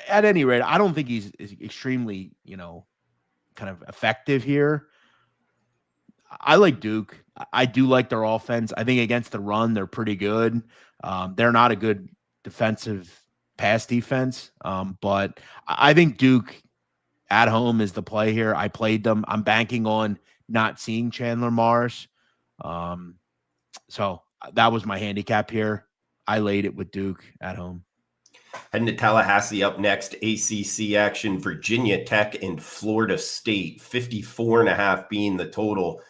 at any rate, I don't think he's extremely, kind of effective here. I like Duke. I do like their offense. I think against the run, they're pretty good. They're not a good defensive pass defense, but I think Duke at home is the play here. I played them. I'm banking on not seeing Chandler Morris. So that was my handicap here. I laid it with Duke at home. Heading to Tallahassee up next, ACC action, Virginia Tech and Florida State, 54.5 being the total.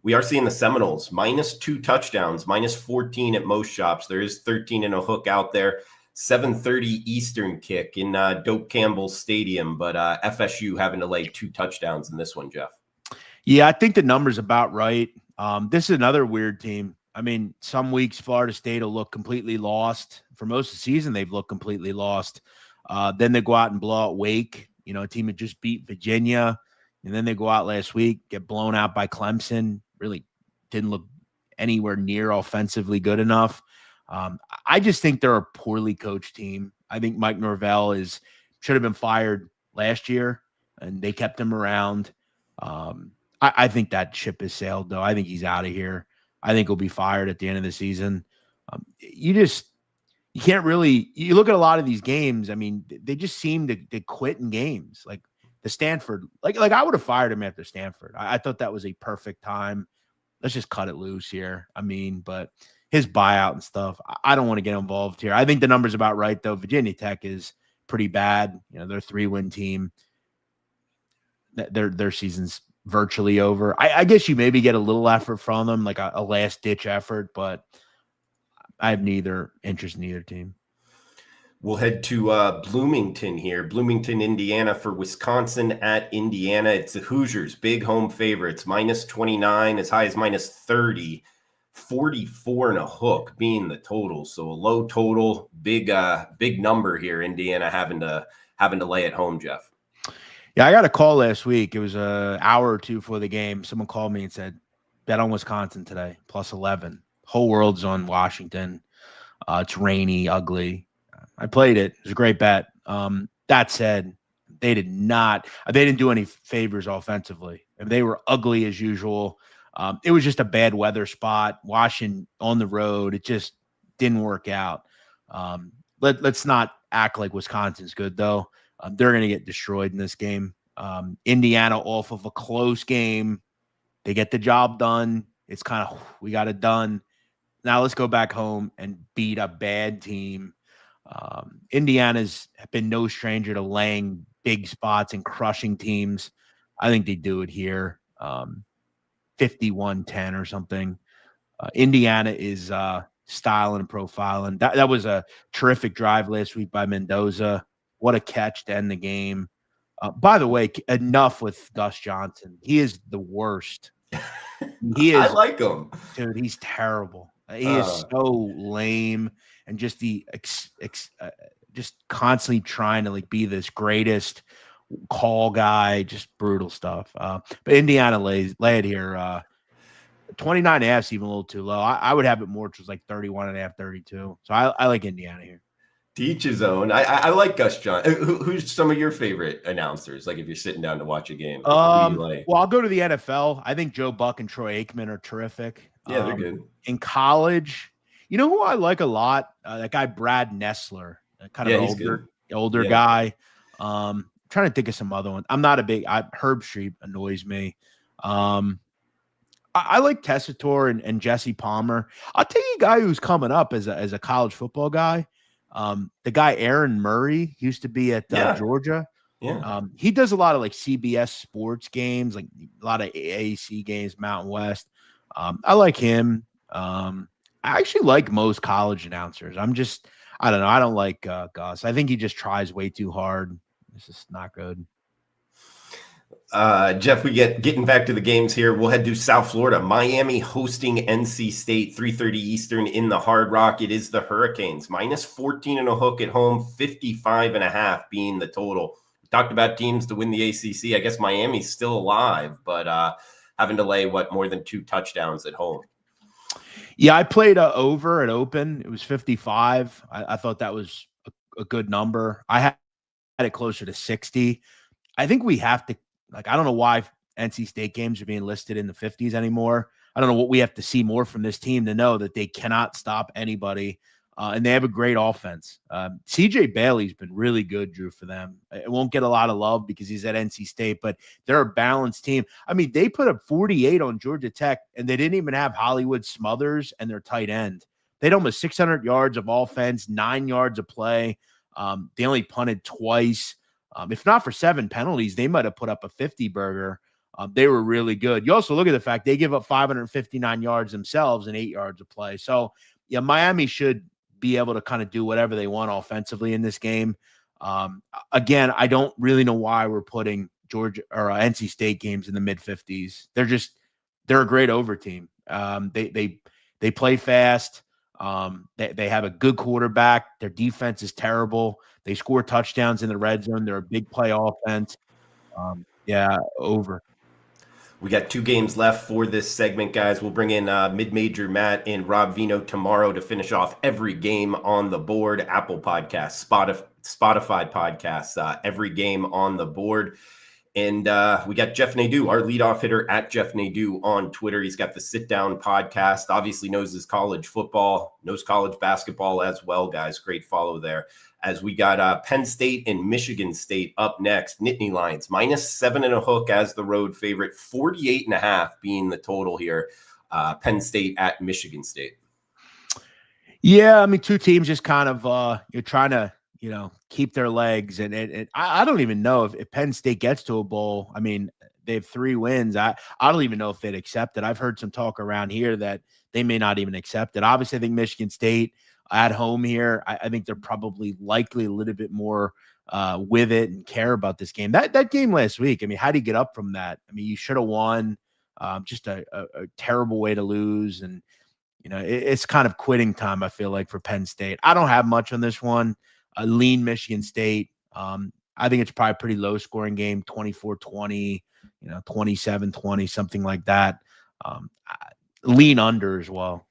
We are seeing the Seminoles -2 touchdowns, -14 at most shops. There is 13 and a hook out there. 7:30 Eastern kick in Doak Campbell Stadium, but FSU having to lay 2 touchdowns in this one, Jeff. Yeah, I think the number's about right. This is another weird team. I mean, some weeks Florida State will look completely lost. For most of the season, they've looked completely lost. Then they go out and blow out Wake, a team that just beat Virginia. And then they go out last week, get blown out by Clemson. Really didn't look anywhere near offensively good enough. I just think they're a poorly coached team. I think Mike Norvell should have been fired last year, and they kept him around. I think that ship has sailed, though. I think he's out of here. I think he'll be fired at the end of the season. You can't really – you look at a lot of these games, I mean, they just seem to quit in games. Like the Stanford – like I would have fired him after Stanford. I thought that was a perfect time. Let's just cut it loose here. I mean, but – his buyout and stuff, I don't want to get involved here. I think the number's about right, though. Virginia Tech is pretty bad. They're a 3-win team. Their season's virtually over. I guess you maybe get a little effort from them, like a last-ditch effort, but I have neither interest in either team. We'll head to Bloomington here. Bloomington, Indiana for Wisconsin at Indiana. It's the Hoosiers, big home favorites, -29, as high as -30. 44 and a hook being the total. So a low total, big number here. Indiana having to lay at home, Jeff. Yeah, I got a call last week. It was an hour or two before the game. Someone called me and said, bet on Wisconsin today, +11. Whole world's on Washington. It's rainy, ugly. I played it. It was a great bet. That said, they didn't do any favors offensively. And they were ugly as usual. It was just a bad weather spot. Washington on the road, it just didn't work out. Let's not act like Wisconsin's good, though. They're going to get destroyed in this game. Indiana, off of a close game, they get the job done. It's kind of, we got it done. Now let's go back home and beat a bad team. Indiana's been no stranger to laying big spots and crushing teams. I think they do it here. 51-10 or something. Indiana is styling and profiling. That was a terrific drive last week by Mendoza. What a catch to end the game. By the way, enough with Gus Johnson. He is the worst. He is. I like him. Dude, he's terrible. He is so lame and just just constantly trying to be this greatest call guy, just brutal stuff. But Indiana lay it here. 29.5 is even a little too low. I would have it more, which was like 31.5, 32. So I like Indiana here. To each his own. I like Gus John. Who's some of your favorite announcers? Like if you're sitting down to watch a game, who do you like? Well, I'll go to the NFL. I think Joe Buck and Troy Aikman are terrific. Yeah, they're good. In college, you know who I like a lot? That guy Brad Nessler, kind of an older guy. Trying to think of some other one. I'm not a big Herb Street annoys me. I like Tessitore and Jesse Palmer. I'll tell you a guy who's coming up as a college football guy. The guy Aaron Murray used to be at Georgia. Yeah. He does a lot of like CBS sports games, like a lot of AAC games, Mountain West. I like him. I actually like most college announcers. I don't know. I don't like Gus. I think he just tries way too hard. It's just not good. Jeff, we getting back to the games here. We'll head to South Florida. Miami hosting NC State, 3:30 Eastern in the Hard Rock. It is the Hurricanes, minus 14 and a hook at home, 55.5 being the total. We talked about teams to win the ACC. I guess Miami's still alive, but having to lay more than 2 touchdowns at home. Yeah, I played over at open. It was 55. I thought that was a good number. I had it closer to 60. I think we have to. I don't know why NC State games are being listed in the 50s anymore. I don't know what we have to see more from this team to know that they cannot stop anybody, and they have a great offense. CJ Bailey's been really good, Drew, for them. It won't get a lot of love because he's at NC State, but they're a balanced team. I mean, they put up 48 on Georgia Tech, and they didn't even have Hollywood Smothers and their tight end. They had almost 600 yards of offense, 9 yards of play. They only punted twice. If not for 7 penalties, they might have put up a 50-burger. They were really good. You also look at the fact they give up 559 yards themselves and 8 yards of play. So, yeah, Miami should be able to kind of do whatever they want offensively in this game. Again, I don't really know why we're putting Georgia or NC State games in the mid-50s. They're a great over team. They play fast. They have a good quarterback. Their defense is terrible. They score touchdowns in the red zone. They're a big play offense. Over. We got 2 games left for this segment, guys. We'll bring in mid-major Matt and Rob Vino tomorrow to finish off every game on the board. Apple Podcasts, Spotify Podcasts, every game on the board. And we got Jeff Nadeau, our leadoff hitter at Jeff Nadeau on Twitter. He's got the Sit Down podcast, obviously knows his college football, knows college basketball as well, guys. Great follow there. As we got Penn State and Michigan State up next. Nittany Lions, minus 7 and a hook as the road favorite, 48.5 being the total here. Penn State at Michigan State. Yeah, I mean, 2 teams just kind of you're trying to keep their legs. And I don't even know if Penn State gets to a bowl. I mean, they have 3 wins. I don't even know if they'd accept it. I've heard some talk around here that they may not even accept it. Obviously, I think Michigan State at home here, I think they're probably likely a little bit more with it and care about this game. That game last week, I mean, how do you get up from that? I mean, you should have won. Just a terrible way to lose. And, it's kind of quitting time, I feel like, for Penn State. I don't have much on this one. A lean Michigan State. I think it's probably a pretty low scoring game, 24-20, 27-20, something like that. Lean under as well.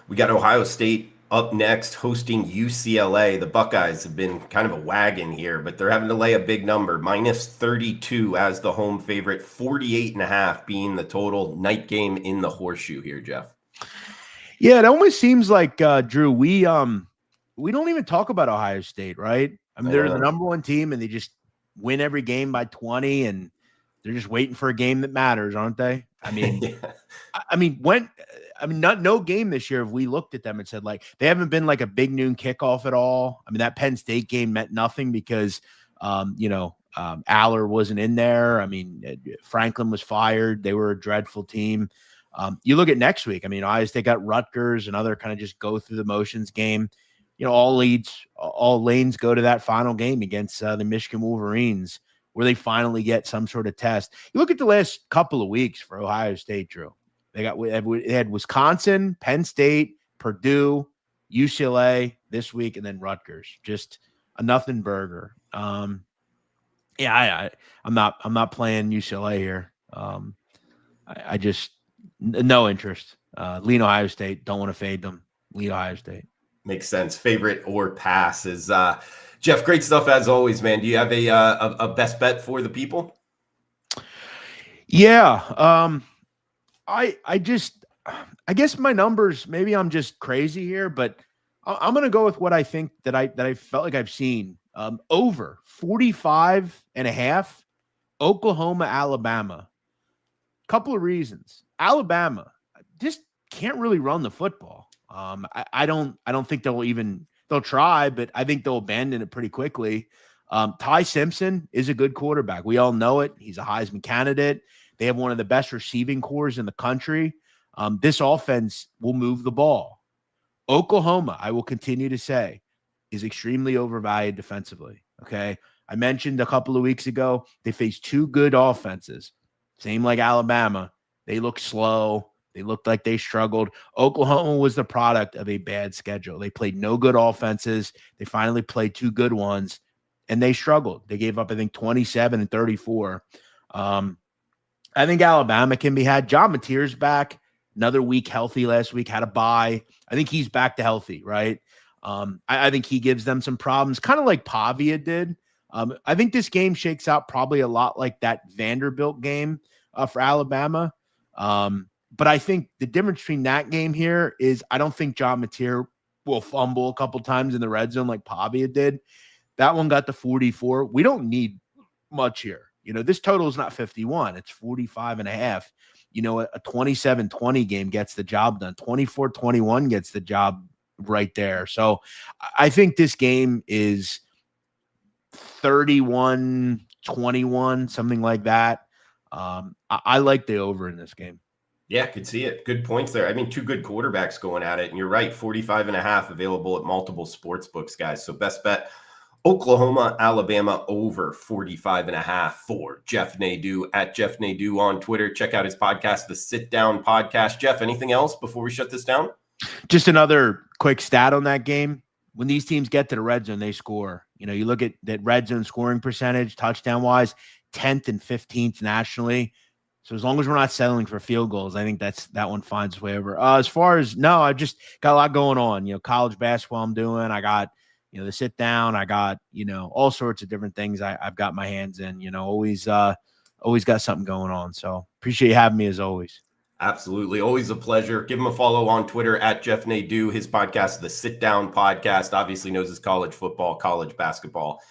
We got Ohio State up next hosting UCLA. The Buckeyes have been kind of a wagon here, but they're having to lay a big number, minus 32 as the home favorite, 48.5 being the total. Night game in the Horseshoe here, Jeff. Yeah, it almost seems like, Drew, we don't even talk about Ohio State, right? I mean, they're the number 1 team, and they just win every game by 20, and they're just waiting for a game that matters, aren't they? I mean, no game this year have we looked at them and said, like, they haven't been like a big noon kickoff at all. I mean, that Penn State game meant nothing because, Aller wasn't in there. I mean, Franklin was fired. They were a dreadful team. You look at next week. I mean, Ohio State got Rutgers, another kind of just go through the motions game. All lanes go to that final game against the Michigan Wolverines, where they finally get some sort of test. You look at the last couple of weeks for Ohio State, Drew. They had Wisconsin, Penn State, Purdue, UCLA this week, and then Rutgers. Just a nothing burger. Yeah, I'm not playing UCLA here. I just no interest. Lean Ohio State. Don't want to fade them. Lean Ohio State. Makes sense. Favorite or pass is Jeff. Great stuff as always, man. Do you have a best bet for the people? Yeah. I guess my numbers. Maybe I'm just crazy here, but I'm going to go with what I think that I felt like I've seen. Over 45.5. Oklahoma, Alabama. Couple of reasons. Alabama just can't really run the football. I don't think they'll try, but I think they'll abandon it pretty quickly. Ty Simpson is a good quarterback. We all know it. He's a Heisman candidate. They have one of the best receiving cores in the country. This offense will move the ball. Oklahoma, I will continue to say, is extremely overvalued defensively. Okay. I mentioned a couple of weeks ago, they faced two good offenses. Same like Alabama. They looked slow. They looked like they struggled. Oklahoma was the product of a bad schedule. They played no good offenses. They finally played two good ones, and they struggled. They gave up, I think, 27 and 34. I think Alabama can be had. John Mateer's back. Another week healthy last week, had a bye. I think he's back to healthy, right? I think he gives them some problems, kind of like Pavia did. I think this game shakes out probably a lot like that Vanderbilt game for Alabama. But I think the difference between that game here is I don't think John Mateer will fumble a couple times in the red zone like Pavia did. That one got to 44. We don't need much here. This total is not 51. It's 45.5. A 27-20 game gets the job done. 24-21 gets the job right there. So I think this game is 31-21, something like that. I like the over in this game. Yeah, could see it. Good points there. I mean, two good quarterbacks going at it. And you're right, 45.5 available at multiple sports books, guys. So best bet, Oklahoma, Alabama over 45.5 for Jeff Nadeau at Jeff Nadeau on Twitter. Check out his podcast, The Sit Down Podcast. Jeff, anything else before we shut this down? Just another quick stat on that game. When these teams get to the red zone, they score. You look at that red zone scoring percentage, touchdown-wise, 10th and 15th nationally. So as long as we're not settling for field goals, I think that one finds its way over. As far as, no, I just got a lot going on. College basketball I'm doing. I got, the sit down. I got, all sorts of different things I've got my hands in. Always got something going on. So appreciate you having me as always. Absolutely. Always a pleasure. Give him a follow on Twitter at Jeff Nadeau. His podcast, The Sit Down Podcast, obviously knows his college football, college basketball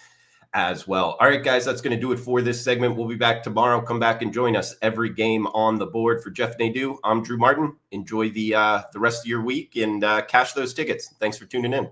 as well. All right, guys, that's going to do it for this segment. We'll be back tomorrow. Come back and join us. Every game on the board. For Jeff Nadeau, I'm Drew Martin. Enjoy the rest of your week and cash those tickets. Thanks for tuning in.